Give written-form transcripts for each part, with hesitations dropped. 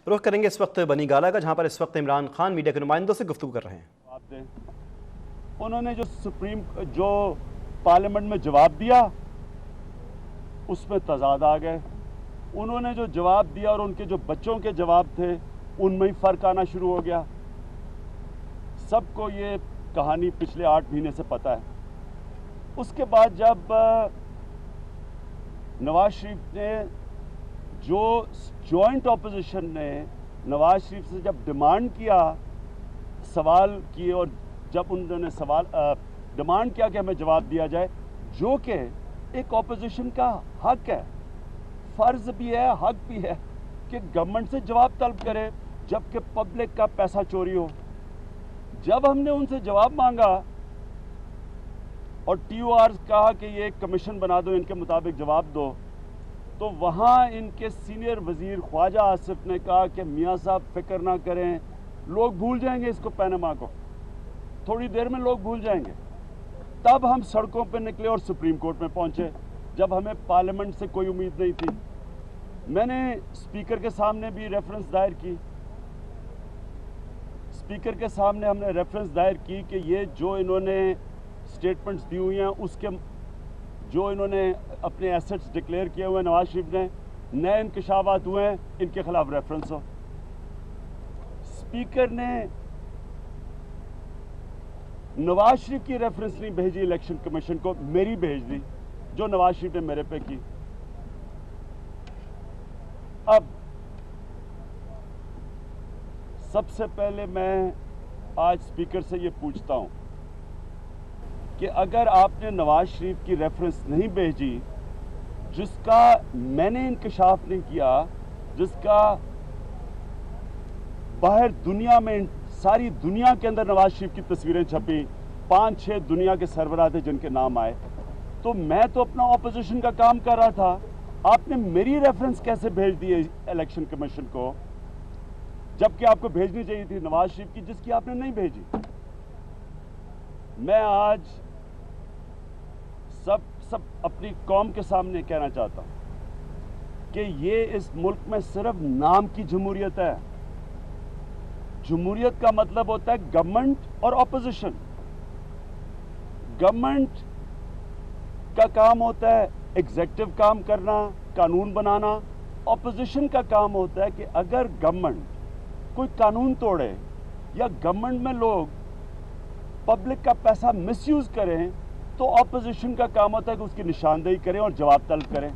رخ کریں گے اس وقت بنی گالہ کا، جہاں پر اس وقت عمران خان میڈیا کے نمائندوں سے گفتگو کر رہے ہیں۔ انہوں نے جو پارلیمنٹ میں جواب دیا اس میں تضاد آ گئے۔ انہوں نے جو جواب دیا اور ان کے جو بچوں کے جواب تھے ان میں ہی فرق آنا شروع ہو گیا۔ سب کو یہ کہانی پچھلے 8 مہینے سے پتہ ہے۔ اس کے بعد جب نواز شریف نے جو جوائنٹ اپوزیشن نے نواز شریف سے جب ڈیمانڈ کیا، سوال کیے، اور جب انہوں نے ڈیمانڈ کیا کہ ہمیں جواب دیا جائے، جو کہ ایک اپوزیشن کا حق ہے، فرض بھی ہے، حق بھی ہے کہ گورنمنٹ سے جواب طلب کرے جبکہ پبلک کا پیسہ چوری ہو۔ جب ہم نے ان سے جواب مانگا اور ٹی او آر کہا کہ یہ ایک کمیشن بنا دو، ان کے مطابق جواب دو، تو وہاں ان کے سینئر وزیر خواجہ آصف نے کہا کہ میاں صاحب فکر نہ کریں، لوگ بھول جائیں گے اس کو، پینما کو تھوڑی دیر میں لوگ بھول جائیں گے۔ تب ہم سڑکوں پہ نکلے اور سپریم کورٹ میں پہنچے، جب ہمیں پارلیمنٹ سے کوئی امید نہیں تھی۔ میں نے اسپیکر کے سامنے بھی ریفرنس دائر کی، اسپیکر کے سامنے ہم نے ریفرنس دائر کی کہ یہ جو انہوں نے سٹیٹمنٹس دی ہوئی ہیں، اس کے جو انہوں نے اپنے ایسٹس ڈکلیئر کیے ہوئے ہیں نواز شریف نے، نئے انکشافات ہوئے ہیں، ان کے خلاف ریفرنس ہو۔ اسپیکر نے نواز شریف کی ریفرنس نہیں بھیجی الیکشن کمیشن کو، میری بھیج دی جو نواز شریف نے میرے پہ کی۔ اب سب سے پہلے میں آج اسپیکر سے یہ پوچھتا ہوں کہ اگر آپ نے نواز شریف کی ریفرنس نہیں بھیجی، جس کا میں نے انکشاف نہیں کیا، جس کا باہر دنیا میں ساری دنیا کے اندر نواز شریف کی تصویریں چھپی، 5-6 دنیا کے سربراہ تھے جن کے نام آئے، تو میں تو اپنا اپوزیشن کا کام کر رہا تھا، آپ نے میری ریفرنس کیسے بھیج دی الیکشن کمیشن کو، جبکہ آپ کو بھیجنی چاہیے تھی نواز شریف کی، جس کی آپ نے نہیں بھیجی۔ میں آج سب اپنی قوم کے سامنے کہنا چاہتا ہوں کہ یہ اس ملک میں صرف نام کی جمہوریت ہے۔ جمہوریت کا مطلب ہوتا ہے گورنمنٹ اور اپوزیشن۔ گورنمنٹ کا کام ہوتا ہے ایگزیکٹو کام کرنا، قانون بنانا۔ اپوزیشن کا کام ہوتا ہے کہ اگر گورنمنٹ کوئی قانون توڑے یا گورنمنٹ میں لوگ پبلک کا پیسہ مس یوز کریں، تو اپوزیشن کا کام ہوتا ہے کہ اس کی نشاندہی کریں اور جواب طلب کریں۔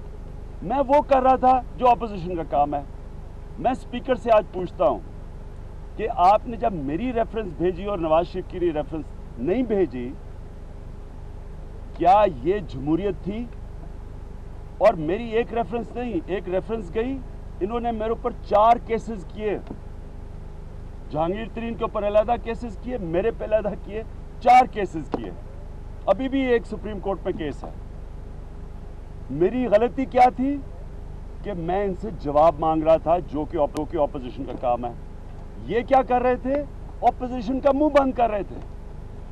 میں وہ کر رہا تھا جو اپوزیشن کا کام ہے۔ میں اسپیکر سے آج پوچھتا ہوں کہ آپ نے جب میری ریفرنس بھیجی اور نواز شریف کی ریفرنس نہیں بھیجی، کیا یہ جمہوریت تھی؟ اور میری ایک ریفرنس نہیں، ایک ریفرنس گئی، انہوں نے میرے اوپر 4 کیسز کیے، جہانگیر ترین کے اوپر علیحدہ کیسز کیے، میرے پہ علیحدہ کیے، 4 کیسز کیے، ابھی بھی ایک سپریم کورٹ میں کیس ہے۔ میری غلطی کیا تھی کہ میں ان سے جواب مانگ رہا تھا، جو کہ اپوزیشن کا کام ہے۔ یہ کیا کر رہے تھے؟ اپوزیشن کا منہ بند کر رہے تھے۔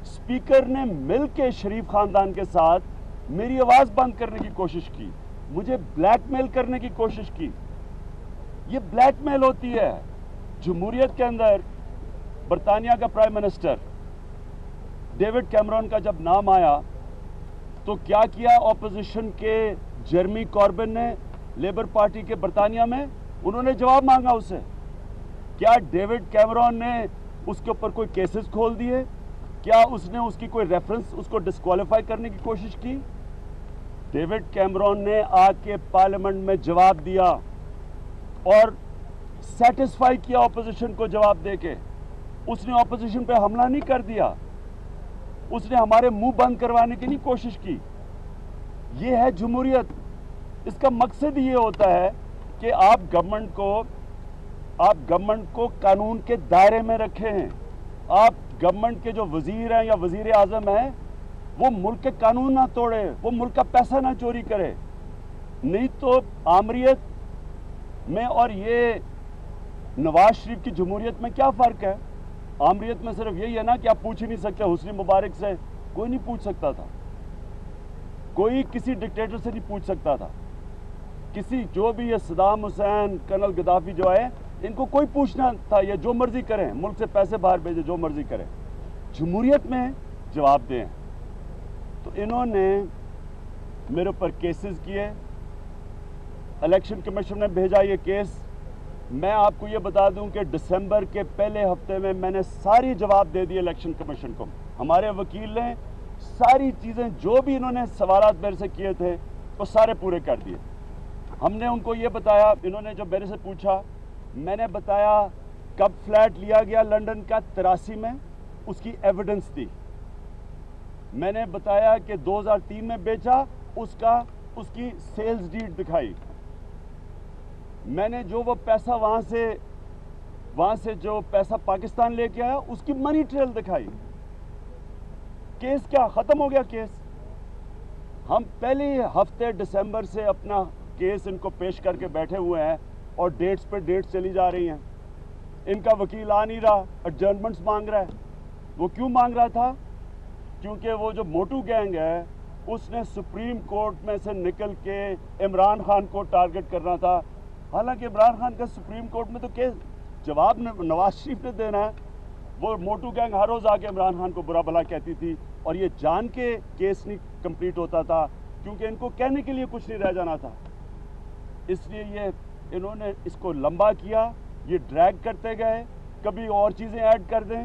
اسپیکر نے مل کے شریف خاندان کے ساتھ میری آواز بند کرنے کی کوشش کی، مجھے بلیک میل کرنے کی کوشش کی۔ یہ بلیک میل ہوتی ہے جمہوریت کے اندر۔ برطانیہ کا پرائم منسٹر ڈیوڈ کیمرون کا جب نام آیا تو کیا کیا اپوزیشن کے جیرمی کوربن نے لیبر پارٹی کے برطانیہ میں؟ انہوں نے جواب مانگا اس سے۔ کیا ڈیوڈ کیمرون نے اس کے اوپر کوئی کیسز کھول دیے؟ کیا اس نے اس کی کوئی ریفرنس اس کو ڈسکوالیفائی کرنے کی کوشش کی؟ ڈیوڈ کیمرون نے آ کے پارلیمنٹ میں جواب دیا اور سیٹسفائی کیا اپوزیشن کو جواب دے کے۔ اس نے اپوزیشن پہ حملہ نہیں کر دیا، اس نے ہمارے منہ بند کروانے کی نہیں کوشش کی۔ یہ ہے جمہوریت۔ اس کا مقصد یہ ہوتا ہے کہ آپ گورنمنٹ کو قانون کے دائرے میں رکھیں ہیں۔ آپ گورنمنٹ کے جو وزیر ہیں یا وزیر اعظم ہیں، وہ ملک کے قانون نہ توڑے، وہ ملک کا پیسہ نہ چوری کرے۔ نہیں تو آمریت میں اور یہ نواز شریف کی جمہوریت میں کیا فرق ہے؟ آمریت میں صرف یہی ہے نا کہ آپ پوچھ ہی نہیں سکتے، حسنی مبارک سے کوئی نہیں پوچھ سکتا تھا، کوئی کسی ڈکٹیٹر سے نہیں پوچھ سکتا تھا، جو بھی یہ صدام حسین، کرنل گدافی جو ہے ان کو کوئی پوچھنا تھا یہ جو مرضی کریں, ملک سے پیسے باہر بھیجے, جو مرضی کریں, جمہوریت میں جواب دیں. تو انہوں نے میرے اوپر کیسز کیے, الیکشن کمیشن نے بھیجا یہ کیس. میں آپ کو یہ بتا دوں کہ دسمبر کے پہلے ہفتے میں نے ساری جواب دے دیے الیکشن کمیشن کو. ہمارے وکیل نے ساری چیزیں جو بھی انہوں نے سوالات میرے سے کیے تھے وہ سارے پورے کر دیے. ہم نے ان کو یہ بتایا, انہوں نے جو میرے سے پوچھا, میں نے بتایا کب فلیٹ لیا گیا لنڈن کا 83 میں, اس کی ایویڈنس دی. میں نے بتایا کہ 2003 میں بیچا, اس کی سیلز ڈیڈ دکھائی. میں نے جو وہ پیسہ وہاں سے جو پیسہ پاکستان لے کے آیا اس کی منی ٹریل دکھائی. کیس کیا ختم ہو گیا کیس. ہم پہلے ہفتے دسمبر سے اپنا کیس ان کو پیش کر کے بیٹھے ہوئے ہیں اور ڈیٹس پہ ڈیٹس چلی جا رہی ہیں. ان کا وکیل آ نہیں رہا, ایڈجرنمنٹس مانگ رہا ہے. وہ کیوں مانگ رہا تھا؟ کیونکہ وہ جو موٹو گینگ ہے اس نے سپریم کورٹ میں سے نکل کے عمران خان کو ٹارگٹ کرنا تھا. حالانکہ عمران خان کا سپریم کورٹ میں تو کیس جواب نواز شریف نے دینا ہے. وہ موٹو گینگ ہر روز آ کے عمران خان کو برا بھلا کہتی تھی, اور یہ جان کے کیس نہیں کمپلیٹ ہوتا تھا کیونکہ ان کو کہنے کے لیے کچھ نہیں رہ جانا تھا. اس لیے انہوں نے اس کو لمبا کیا, یہ ڈریگ کرتے گئے, کبھی اور چیزیں ایڈ کر دیں.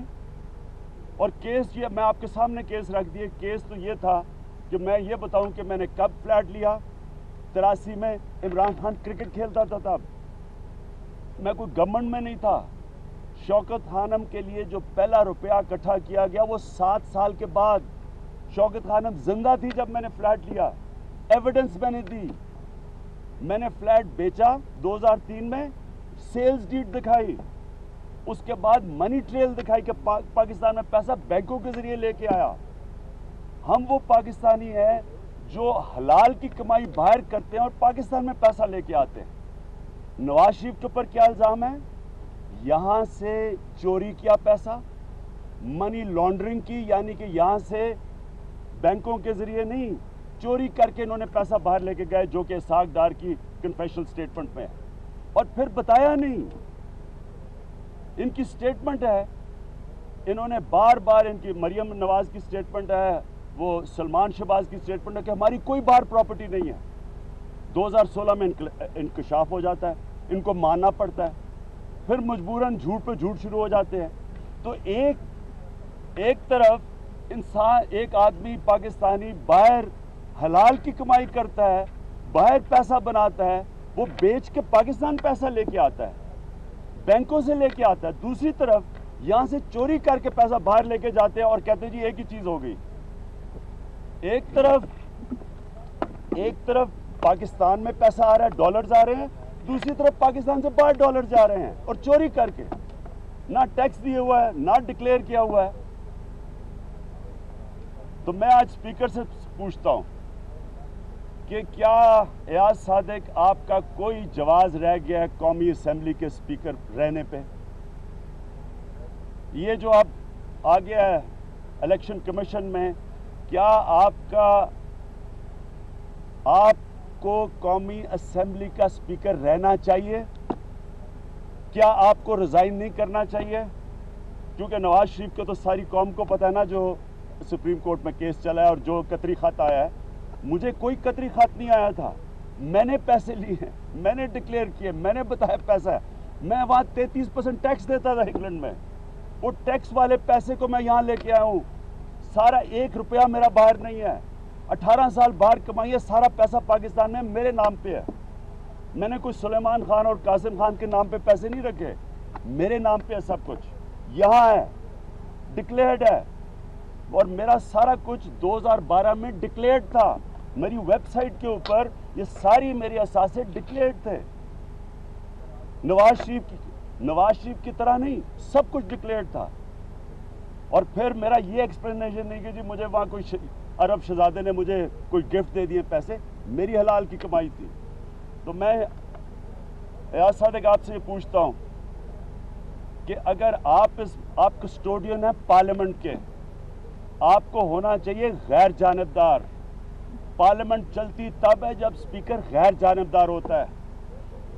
اور کیس یہ میں آپ کے سامنے کیس رکھ دیے. کیس تو یہ تھا کہ میں یہ بتاؤں کہ میں نے کب فلیٹ لیا. 83 میں عمران خان کرکٹ کھیلتا تھا تب, میں کوئی گورنمنٹ میں نہیں تھا. شوکت خانم کے لیے جو پہلا روپیہ اکٹھا کیا گیا وہ 7 سال کے بعد, شوکت خانم زندہ تھی جب میں نے فلیٹ لیا. ایویڈنس میں نے دی. میں نے فلیٹ بیچا 2003 میں, سیلز ڈیڈ دکھائی, اس کے بعد منی ٹریل دکھائی کہ پاکستان میں پیسہ بینکوں کے ذریعے لے کے آیا. ہم وہ پاکستانی ہیں جو حلال کی کمائی باہر کرتے ہیں اور پاکستان میں پیسہ لے کے آتے ہیں. نواز شریف کے اوپر کیا الزام ہے؟ یہاں سے چوری کیا پیسہ, منی لانڈرنگ کی, یعنی کہ یہاں سے بینکوں کے ذریعے نہیں, چوری کر کے انہوں نے پیسہ باہر لے کے گئے, جو کہ اسحاق ڈار کی کنفیشنل سٹیٹمنٹ میں ہے. اور پھر بتایا نہیں. ان کی سٹیٹمنٹ ہے, انہوں نے بار بار, ان کی مریم نواز کی سٹیٹمنٹ ہے, وہ سلمان شہباز کی سٹیٹمنٹ ہے کہ ہماری کوئی باہر پراپرٹی نہیں ہے. 2016 میں انکشاف ہو جاتا ہے, ان کو ماننا پڑتا ہے, پھر مجبوراً جھوٹ پہ جھوٹ شروع ہو جاتے ہیں. تو ایک طرف انسان, ایک آدمی پاکستانی باہر حلال کی کمائی کرتا ہے, باہر پیسہ بناتا ہے, وہ بیچ کے پاکستان پیسہ لے کے آتا ہے, بینکوں سے لے کے آتا ہے. دوسری طرف یہاں سے چوری کر کے پیسہ باہر لے کے جاتے ہیں اور کہتے ہیں جی ایک ہی چیز ہو گئی. ایک طرف پاکستان میں پیسہ آ رہا ہے, ڈالرز آ رہے ہیں, دوسری طرف پاکستان سے باہر ڈالر جا رہے ہیں اور چوری کر کے, نہ ٹیکس دیا ہوا ہے, نہ ڈکلیئر کیا ہوا ہے. تو میں آج اسپیکر سے پوچھتا ہوں کہ کیا ایاز صادق آپ کا کوئی جواز رہ گیا ہے قومی اسمبلی کے اسپیکر رہنے پہ؟ یہ جو اب آ گیا ہے الیکشن کمیشن میں, کیا آپ کو قومی اسمبلی کا اسپیکر رہنا چاہیے؟ کیا آپ کو ریزائن نہیں کرنا چاہیے؟ کیونکہ نواز شریف کو تو ساری قوم کو پتہ ہے نا جو سپریم کورٹ میں کیس چلا ہے اور جو قطری خط آیا ہے. مجھے کوئی قطری خط نہیں آیا تھا, میں نے پیسے لیے ہیں, میں نے ڈکلیئر کیے, میں نے بتایا پیسہ ہے. میں وہاں 33% ٹیکس دیتا تھا انگلینڈ میں, وہ ٹیکس والے پیسے کو میں یہاں لے کے آیا ہوں. سارا 1 روپیہ میرا باہر نہیں ہے. 18 سال باہر کمائی ہے, سارا پیسہ پاکستان میں میرے نام پہ ہے. میں نے کوئی سلیمان خان اور قاسم خان کے نام پہ پیسے نہیں رکھے, میرے نام پہ ہے سب کچھ, یہاں ہے, ڈکلیئرڈ ہے. اور میرا سارا کچھ 2012 میں ڈکلیئرڈ تھا. میری ویب سائٹ کے اوپر یہ ساری میرے اثاثے ڈکلیئرڈ تھے. نواز شریف کی طرح نہیں, سب کچھ ڈکلیئرڈ تھا. اور پھر میرا یہ ایکسپلینیشن نہیں کہ جی مجھے وہاں کوئی عرب شہزادے نے مجھے کوئی گفٹ دے دیے پیسے, میری حلال کی کمائی تھی. تو میں ایاز صادق آپ سے یہ پوچھتا ہوں کہ اگر آپ کسٹوڈین ہیں پارلیمنٹ کے, آپ کو ہونا چاہیے غیر جانبدار. پارلیمنٹ چلتی تب ہے جب اسپیکر غیر جانبدار ہوتا ہے.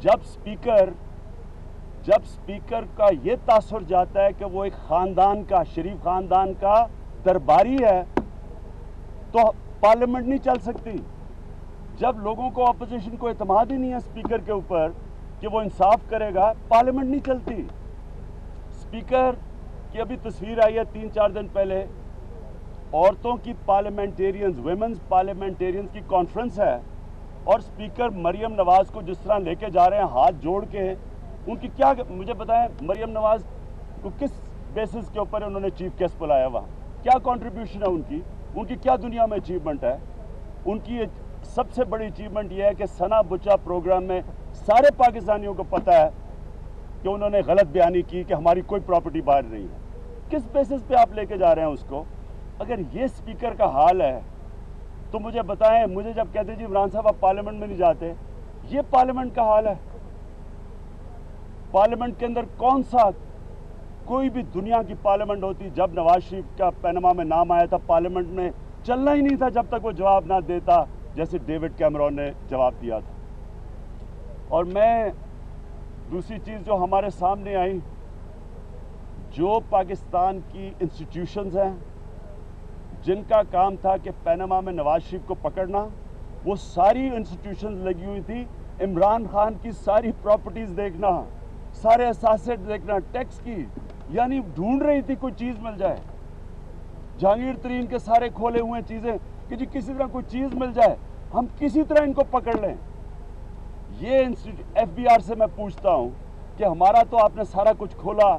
جب اسپیکر جب اسپیکر کا یہ تاثر جاتا ہے کہ وہ ایک خاندان کا، شریف خاندان کا درباری ہے، تو پارلیمنٹ نہیں چل سکتی۔ جب لوگوں کو اپوزیشن کو اعتماد ہی نہیں ہے اسپیکر کے اوپر کہ وہ انصاف کرے گا، پارلیمنٹ نہیں چلتی۔ اسپیکر کی ابھی تصویر آئی ہے 3-4 دن پہلے، عورتوں کی پارلیمنٹیرینز، ویمنز پارلیمنٹیرینز کی کانفرنس ہے، اور اسپیکر مریم نواز کو جس طرح لے کے جا رہے ہیں ہاتھ جوڑ کے، ان کی کیا، مجھے بتائیں مریم نواز کو کس بیسس کے اوپر انہوں نے چیف گیسٹ بلایا وہاں؟ کیا کنٹریبیوشن ہے ان کی کیا دنیا میں اچیومنٹ ہے؟ ان کی سب سے بڑی اچیومنٹ یہ ہے کہ سنا بچا پروگرام میں سارے پاکستانیوں کو پتہ ہے کہ انہوں نے غلط بیانی کی کہ ہماری کوئی پراپرٹی باہر نہیں ہے۔ کس بیسس پہ آپ لے کے جا رہے ہیں اس کو؟ اگر یہ اسپیکر کا حال ہے تو مجھے بتائیں، مجھے جب کہتے جی عمران صاحب آپ پارلیمنٹ میں نہیں جاتے، یہ پارلیمنٹ کا حال ہے۔ پارلیمنٹ کے اندر کون سا، کوئی بھی دنیا کی پارلیمنٹ ہوتی، جب نواز شریف کا پینما میں نام آیا تھا پارلیمنٹ میں چلنا ہی نہیں تھا جب تک وہ جواب نہ دیتا، جیسے ڈیوڈ کیمرون نے جواب دیا تھا۔ اور میں دوسری چیز جو ہمارے سامنے آئی، جو پاکستان کی انسٹیٹیوشنز ہیں جن کا کام تھا کہ پینما میں نواز شریف کو پکڑنا، وہ ساری انسٹیٹیوشنز لگی ہوئی تھی عمران خان کی ساری پراپرٹیز دیکھنا، سارے اساسٹ دیکھنا، ٹیکس کی، یعنی ڈھونڈ رہی تھی کوئی چیز مل جائے۔ جہانگیر ترین کے سارے کھولے ہوئے چیزیں کہ جی کسی طرح کوئی چیز مل جائے، ہم کسی طرح ان کو پکڑ لیں۔ یہ ایف بی آر سے میں پوچھتا ہوں کہ ہمارا تو آپ نے سارا کچھ کھولا،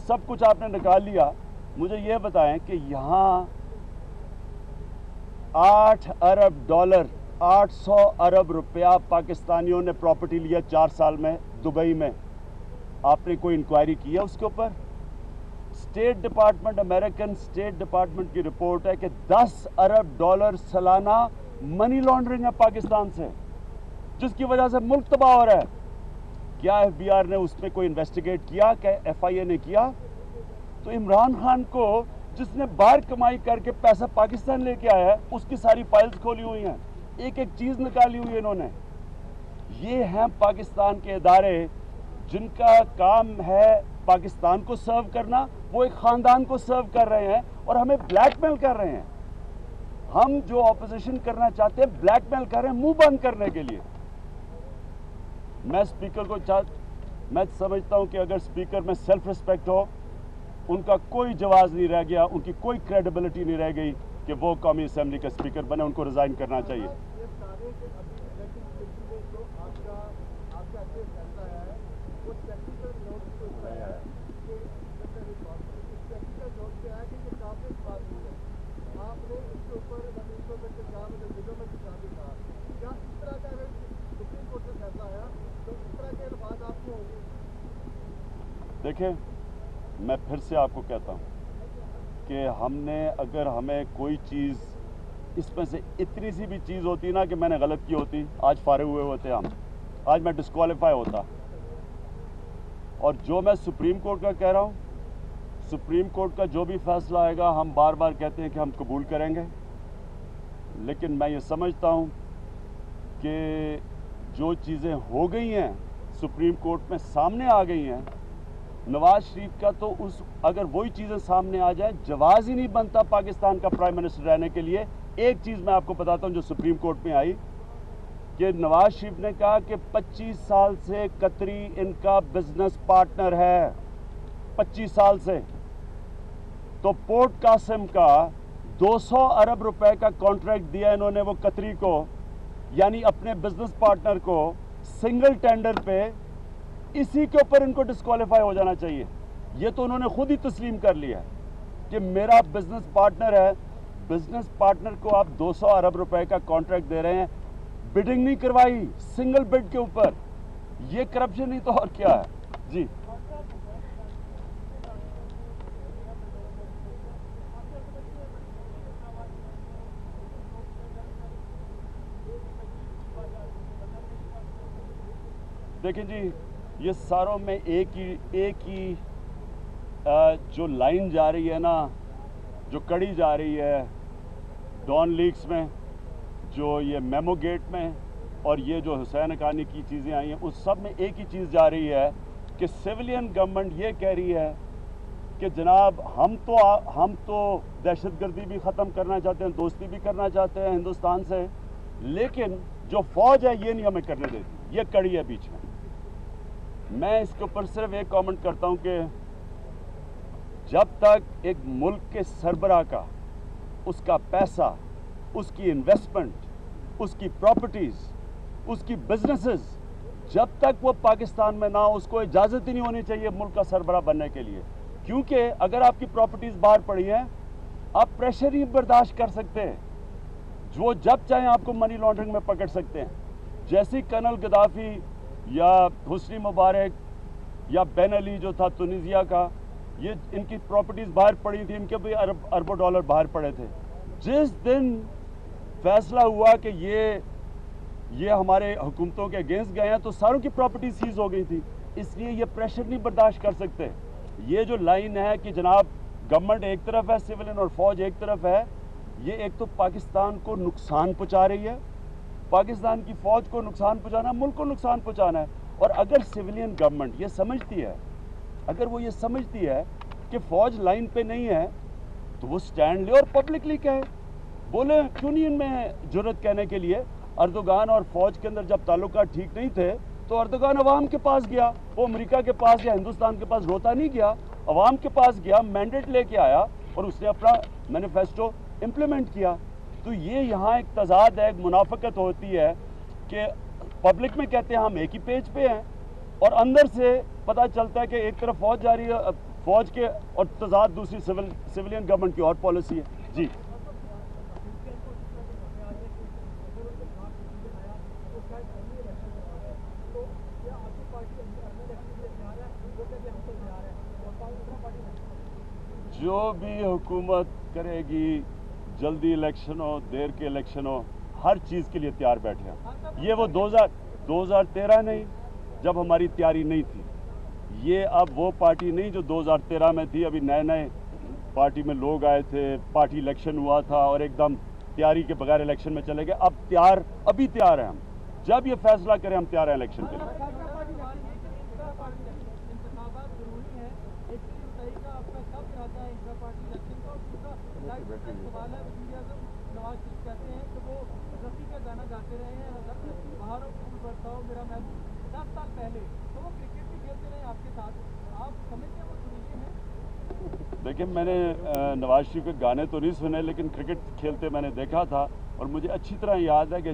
سب کچھ آپ نے نکال لیا، مجھے یہ بتائیں کہ یہاں 8 ارب ڈالر، 800 ارب روپیہ پاکستانیوں نے پراپرٹی لیا 4 سال میں دبئی میں، آپ نے کوئی انکوائری کی ہے اس کے اوپر؟ State department, American state department کی رپورٹ ہے کہ 10 ارب ڈالر سالانہ منی لانڈرنگ ہے پاکستان سے، جس کی وجہ سے ملک تباہ ہو رہا ہے۔ کیا ایف بی آر نے اس میں کوئی انویسٹیگیٹ کیا؟ کیا ایف آئی اے نے کیا؟ تو عمران خان کو جس نے باہر کمائی کر کے پیسہ پاکستان لے کے آیا ہے، اس کی ساری فائلز کھولی ہوئی ہیں، ایک ایک چیز نکالی ہوئی ہے انہوں نے۔ یہ ہیں پاکستان کے ادارے جن کا کام ہے پاکستان کو سرو کرنا، وہ ایک خاندان کو سرو کر رہے ہیں اور ہمیں بلیک میل کر رہے ہیں۔ ہم جو اپوزیشن کرنا چاہتے ہیں بلیک میل کر رہے ہیں منہ بند کرنے کے لیے۔ میں اسپیکر کو میں سمجھتا ہوں کہ اگر اسپیکر میں سیلف رسپیکٹ ہو، ان کا کوئی جواز نہیں رہ گیا، ان کی کوئی کریڈیبلٹی نہیں رہ گئی کہ وہ قومی اسمبلی کا اسپیکر بنے، ان کو ریزائن کرنا چاہیے۔ دیکھیں، میں پھر سے آپ کو کہتا ہوں کہ ہم نے، اگر ہمیں کوئی چیز اس میں سے اتنی سی بھی چیز ہوتی نا کہ میں نے غلط کی ہوتی، آج فارغ ہوئے ہوتے ہم، آج میں ڈسکوالیفائی ہوتا۔ اور جو میں سپریم کورٹ کا کہہ رہا ہوں، سپریم کورٹ کا جو بھی فیصلہ آئے گا، ہم بار بار کہتے ہیں کہ ہم قبول کریں گے، لیکن میں یہ سمجھتا ہوں کہ جو چیزیں ہو گئی ہیں سپریم کورٹ میں سامنے آ گئی ہیں، نواز شریف کا تو اگر وہی چیزیں سامنے آ جائیں، جواز ہی نہیں بنتا پاکستان کا پرائم منسٹر رہنے کے لیے۔ ایک چیز میں آپ کو بتاتا ہوں جو سپریم کورٹ میں آئی، کہ نواز شریف نے کہا کہ 25 سال سے قطری ان کا بزنس پارٹنر ہے، 25 سال سے۔ تو پورٹ قاسم کا 200 ارب روپے کا کانٹریکٹ دیا انہوں نے وہ قطری کو، یعنی اپنے بزنس پارٹنر کو، سنگل ٹینڈر پہ۔ اسی کے اوپر ان کو ڈسکوالیفائی ہو جانا چاہیے۔ یہ تو انہوں نے خود ہی تسلیم کر لیا کہ میرا بزنس پارٹنر ہے، بزنس پارٹنر کو آپ 200 ارب روپے کا کانٹریکٹ دے رہے ہیں، بڈنگ نہیں کروائی سنگل بڈ کے اوپر۔ یہ کرپشن ہی تو اور کیا ہے؟ جی دیکھیں جی، یہ ساروں میں ایک ہی جو لائن جا رہی ہے نا، جو کڑی جا رہی ہے ڈان لیکس میں، جو یہ میمو گیٹ میں، اور یہ جو حسین حقانی کی چیزیں آئی ہیں، اس سب میں ایک ہی چیز جا رہی ہے کہ سویلین گورنمنٹ یہ کہہ رہی ہے کہ جناب ہم تو دہشت گردی بھی ختم کرنا چاہتے ہیں، دوستی بھی کرنا چاہتے ہیں ہندوستان سے، لیکن جو فوج ہے یہ نہیں ہمیں کرنے دیتی، یہ کڑی ہے بیچ میں۔ میں اس کے اوپر صرف ایک کامنٹ کرتا ہوں کہ جب تک ایک ملک کے سربراہ کا، اس کا پیسہ، اس کی انویسٹمنٹ، اس کی پراپرٹیز، اس کی بزنسز، جب تک وہ پاکستان میں نہ ہو، اس کو اجازت ہی نہیں ہونی چاہیے ملک کا سربراہ بننے کے لیے، کیونکہ اگر آپ کی پراپرٹیز باہر پڑی ہیں، آپ پریشر ہی برداشت کر سکتے ہیں، جو جب چاہیں آپ کو منی لانڈرنگ میں پکڑ سکتے ہیں۔ جیسی کرنل گدافی یا حسنی مبارک یا بین علی جو تھا تونیزیا کا، یہ ان کی پراپرٹیز باہر پڑی تھی، ان کے بھی اربوں ڈالر باہر پڑے تھے۔ جس دن فیصلہ ہوا کہ یہ ہمارے حکومتوں کے اگینسٹ گئے ہیں تو ساروں کی پراپرٹی سیز ہو گئی تھی، اس لیے یہ پریشر نہیں برداشت کر سکتے۔ یہ جو لائن ہے کہ جناب گورنمنٹ ایک طرف ہے، سیولین اور فوج ایک طرف ہے، یہ ایک تو پاکستان کو نقصان پہنچا رہی ہے، پاکستان کی فوج کو نقصان پہنچانا، ملک کو نقصان پہنچانا ہے۔ اور اگر سیولین گورنمنٹ یہ سمجھتی ہے، اگر وہ یہ سمجھتی ہے کہ فوج لائن پہ نہیں ہے تو وہ سٹینڈ لے اور پبلکلی کہے، بولے، کیوں نہیں ان میں جرت کہنے کے لیے؟ اردوغان اور فوج کے اندر جب تعلقات ٹھیک نہیں تھے تو اردوغان عوام کے پاس گیا، وہ امریکہ کے پاس یا ہندوستان کے پاس روتا نہیں گیا، عوام کے پاس گیا، مینڈیٹ لے کے آیا اور اس نے اپنا مینیفیسٹو امپلیمنٹ کیا۔ تو یہ یہاں ایک تضاد ہے، ایک منافقت ہوتی ہے کہ پبلک میں کہتے ہیں ہم ایک ہی پیج پہ ہیں اور اندر سے پتہ چلتا ہے کہ ایک طرف فوج جا رہی ہے، فوج کے، اور تضاد دوسری سیولین گورنمنٹ کی اور پالیسی ہے۔ جی جو بھی حکومت کرے گی، جلدی الیکشن ہو، دیر کے الیکشن ہو، ہر چیز کے لیے تیار بیٹھے ہیں۔ یہ وہ 2013 نہیں جب ہماری تیاری نہیں تھی، یہ اب وہ پارٹی نہیں جو 2013 میں تھی، ابھی نئے پارٹی میں لوگ آئے تھے، پارٹی الیکشن ہوا تھا اور ایک دم تیاری کے بغیر الیکشن میں چلے گئے۔ ابھی تیار ہیں ہم، جب یہ فیصلہ کریں ہم تیار ہیں الیکشن کے لیے۔ دیکھیں، میں نے نواز شریف کے گانے تو نہیں سنے، لیکن کرکٹ کھیلتے میں نے دیکھا تھا اور مجھے اچھی طرح یاد ہے کہ